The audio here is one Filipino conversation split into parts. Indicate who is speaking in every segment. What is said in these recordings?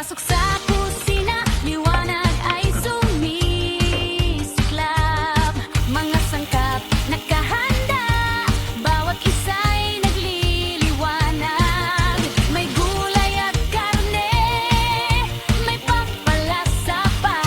Speaker 1: Pagpasok sa kusina, liwanag ay sumisiklab. Mga sangkap nakahanda, bawat isa'y nagliliwanag. May gulay at karne, may pampalasa pa.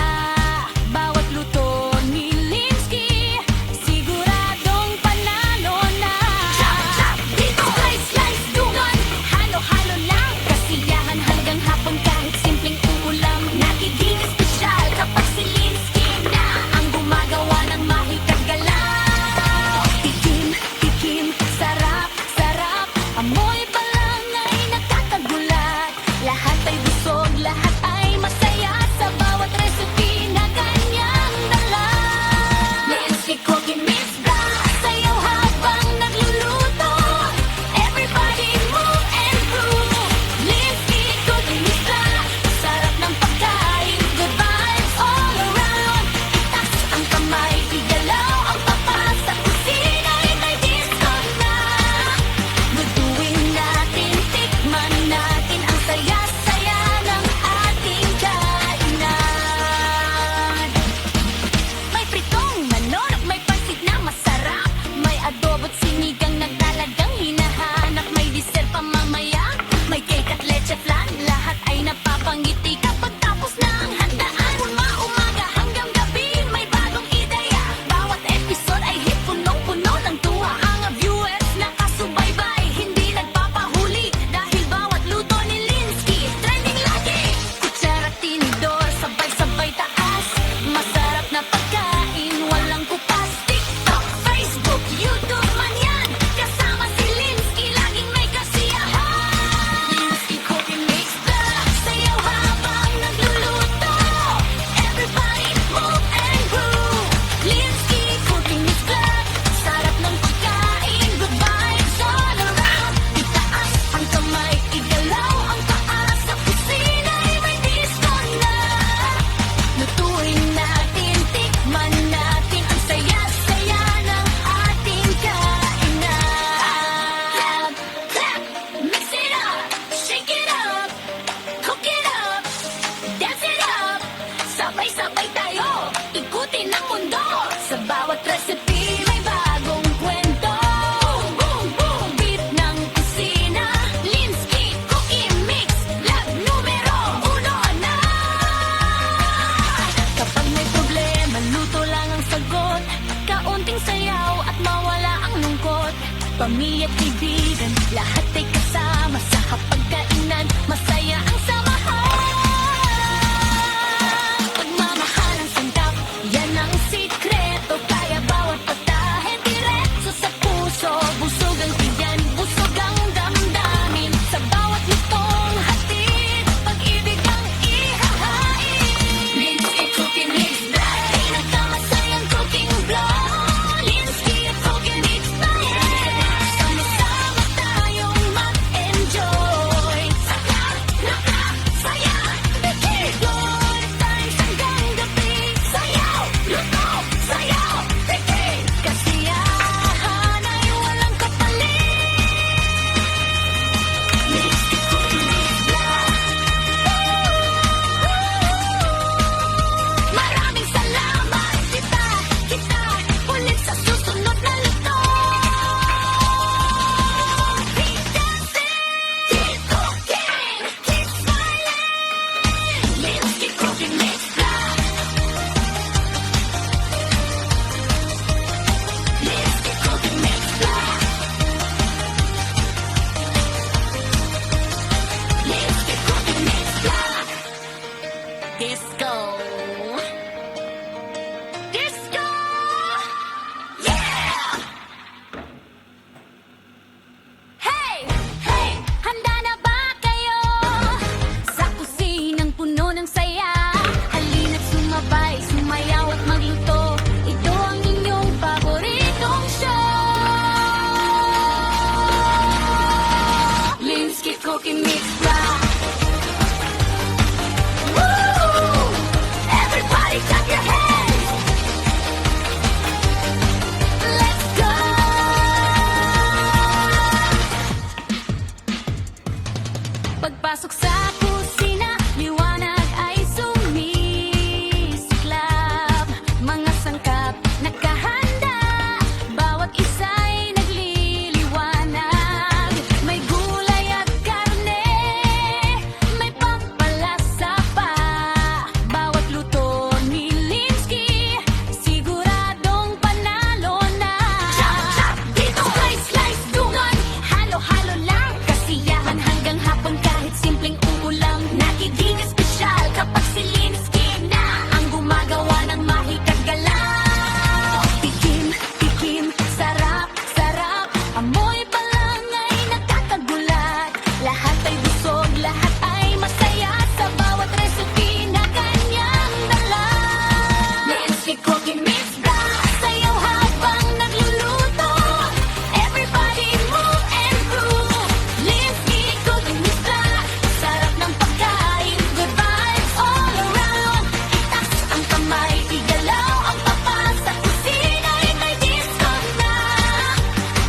Speaker 1: Bawat luto ni Linsky, siguradong panalo na. Chop, chop, dito, slice, slice, dungan. Halo-halo lang, kasiyahan hanggang hapon. Kahit simpleng ulam, nagiging espesyal kapag si Linsky na ang gumagawa ng mahikag galaw. Tikim, tikim, sarap, sarap. Amoy pa lang ay nakakagulat. Lahat ay busog, lahat ay masaya sa bawat recipe na kanyang dala. Linsky Cooking Mix Bra, sayaw habang nagluluto. Everybody move and groove. Linsky Cooking Mix Bra, sarap ng pagkain, good vibes all around. Itaas ang kamay, igalaw ang papa sa kusina, may disco na. Lutuin natin, tikman natin ang saya-saya ng ating kainan. May pritong manok, may pansit na masarap. May adobo't sinigang na talagang hinahanap. May dessert pa mamaya, may cake at leche flan. Lahat ay napapangiti kapag tapos na ang handaan. Mula umaga hanggang gabi, may bagong ideya. Bawat episode ay hit, punong-puno ng tuwa. Ang viewers nakasubaybay, hindi nagpapahuli. Dahil bawat luto ni Linsky, trending lagi. Kutsara, tinidor, sabay-sabay taas. Masarap na pagkain, walang kupas. TikTok, Facebook, YouTube man yan. Kasama si Linsky, laging may kasiyahan. Linsky Cooking Mix Bra, sayaw habang nagluluto. Everybody move and groove. Linsky Cooking Mix Bra, sarap ng pagkain, good vibes all around. Itaas ang kamay, igalaw ang paa sa kusina, may disco na. Lutuin natin, tikman natin ang saya-saya ng ating kainan. Clap, mix it up, shake it up, cook it up, dance it up. Sabay-sabay tayo, ikutin ang mundo. Sa bawat recipe may bagong kwento. Boom, boom, boom, beat ng kusina. Linsky Cooking Mix, lab numero 1 na. Kapag may problema, luto lang ang sagot. Kaunting sayaw at mawala ang lungkot. Pamilya at kaibigan, lahat ay kasama sa hapagkainan. Masaya ang samahan. Pagmamahal ang sandap, yan ang sikreto. Kaya bawat patahe diretso sa puso. Busog ang tiyan, busog ang damdamin. Sa bawat lutong hatid, pag-ibig ang ihahain. Linsky Cooking Mix Bra, pinagkamasayang cooking vlog. Linsky Cooking Mix Bra, sama-sama tayong mag-enjoy. Sakla, laka, saya, bigay. Good times hanggang gabi. Sayaw, luto, sayaw, bigay. Kasiyahan ay walang kapalit. Linsky Cooking Mix Bra. Maraming salamat, kita ulit sa susunod na luto. Keep dancing, keep cooking, keep smiling. Linsky Cooking Mix Bra. Linsky Cooking Mix Bra. Linsky Cooking Mix Bra. Disco. Disco! Yeah! Hey! Hey! Handa na ba kayo? Sa kusinang puno ng saya. Halina't sumabay, sumayaw at magluto. Ito ang inyong paboritong show. Linsky Cooking Mix Bra. Woo! Everybody clap your hands. Let's go. Pagpasok sa kusina, liwanag hanggang hapon kahit simpleng ulam. Nagiging espesyal kapag si Linsky na ang gumagawa ng mahikag galaw. Tikim, tikim, sarap, sarap. Amoy pa lang ay nakakagulat. Lahat ay busog, lahat ay masaya sa bawat recipe na kanyang dala. Linsky Cooking Mix Bra, sayaw habang nagluluto. Everybody move and groove. Linsky Cooking Mix Bra, sarap ng pagkain, good vibes all around. Itaas ang kamay, igalaw ang papa sa kusina ay may disco na.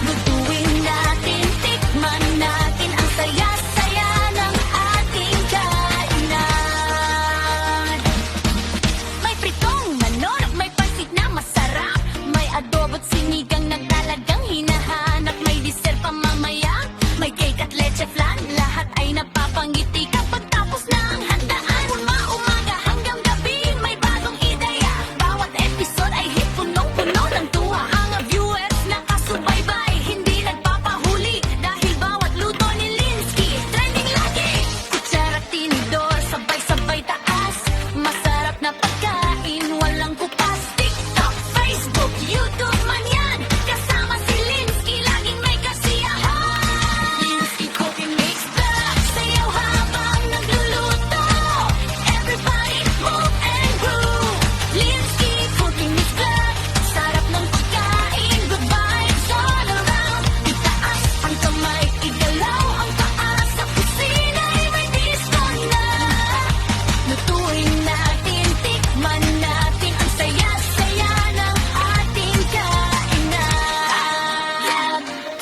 Speaker 1: Lutuin natin, tikman natin ang saya-saya ng ating kainan. May pritong manok, may pansit na masarap. May adobo't sinigang na talagang hinahanap. May dessert pa mamaya, may cake at leche flan. Lahat ay napapangiti kapag tapos na ang handaan. Mula umaga hanggang gabi, may bagong ideya. Bawat episode ay hit, punong-puno ng tuwa. Mga viewers nakasubaybay, hindi nagpapahuli. Dahil bawat luto ni Linsky, trending lagi. Kutsara, tinidor, sabay-sabay taas. Masarap na pagkain, walang kupas. TikTok, Facebook, YouTube man yan. Kasama si Linsky, laging may kasiyahan. Linsky Cooking Mix Bra, sayaw habang nagluluto. Everybody move and groove. Linsky Cooking Mix Bra, sarap ng pagkain, good vibes all around. Itaas ang kamay, igalaw ang paa sa kusina ay may disco na. Lutuin natin, tikman natin ang saya-saya ng ating kainan.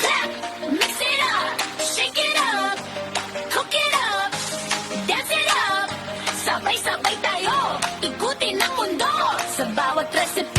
Speaker 1: Clap, mix it up, shake it up, cook it up, dance it up. Sabay-sabay tayo, ikutin ang mundo. Sa bawat recipe